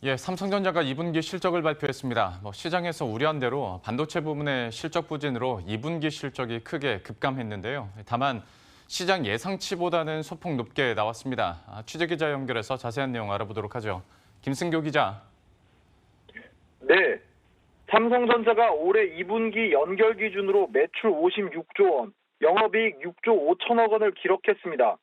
예, 삼성전자가 2분기 실적을 발표했습니다. 시장에서 우려한 대로 반도체 부문의 실적 부진으로 2분기 실적이 크게 급감했는데요. 다만 시장 예상치보다는 소폭 높게 나왔습니다. 취재 기자 연결해서 자세한 내용 알아보도록 하죠. 김승교 기자. 네, 삼성전자가 올해 2분기 연결 기준으로 매출 56조 원, 영업이익 6조 5천억 원을 기록했습니다.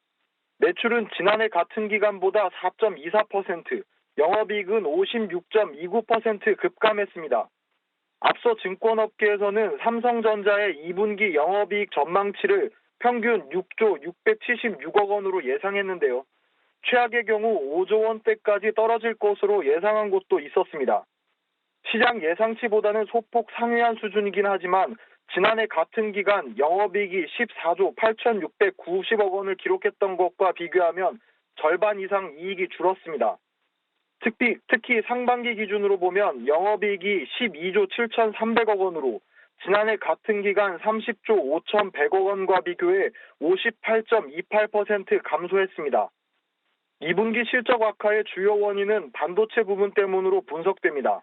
매출은 지난해 같은 기간보다 4.24%, 영업이익은 56.29% 급감했습니다. 앞서 증권업계에서는 삼성전자의 2분기 영업이익 전망치를 평균 6조 676억 원으로 예상했는데요. 최악의 경우 5조 원대까지 떨어질 것으로 예상한 곳도 있었습니다. 시장 예상치보다는 소폭 상회한 수준이긴 하지만 지난해 같은 기간 영업이익이 14조 8,690억 원을 기록했던 것과 비교하면 절반 이상 이익이 줄었습니다. 특히 상반기 기준으로 보면 영업이익이 12조 7,300억 원으로 지난해 같은 기간 30조 5,100억 원과 비교해 58.28% 감소했습니다. 2분기 실적 악화의 주요 원인은 반도체 부분 때문으로 분석됩니다.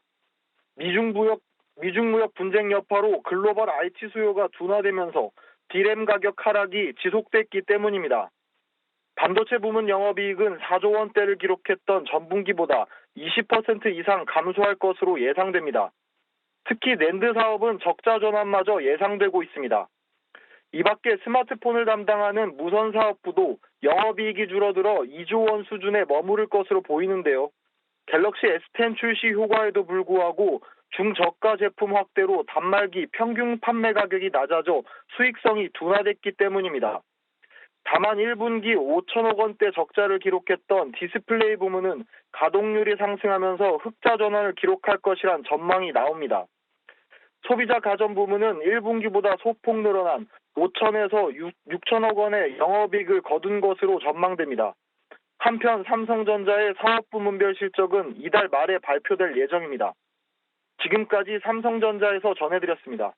미중 무역 분쟁 여파로 글로벌 IT 수요가 둔화되면서 D램 가격 하락이 지속됐기 때문입니다. 반도체 부문 영업이익은 4조 원대를 기록했던 전분기보다 20% 이상 감소할 것으로 예상됩니다. 특히 낸드 사업은 적자 전환마저 예상되고 있습니다. 이 밖에 스마트폰을 담당하는 무선 사업부도 영업이익이 줄어들어 2조 원 수준에 머무를 것으로 보이는데요. 갤럭시 S10 출시 효과에도 불구하고 중저가 제품 확대로 단말기 평균 판매 가격이 낮아져 수익성이 둔화됐기 때문입니다. 다만 1분기 5천억 원대 적자를 기록했던 디스플레이 부문은 가동률이 상승하면서 흑자 전환을 기록할 것이란 전망이 나옵니다. 소비자 가전 부문은 1분기보다 소폭 늘어난 5천에서 6천억 원의 영업이익을 거둔 것으로 전망됩니다. 한편 삼성전자의 사업 부문별 실적은 이달 말에 발표될 예정입니다. 지금까지 삼성전자에서 전해드렸습니다.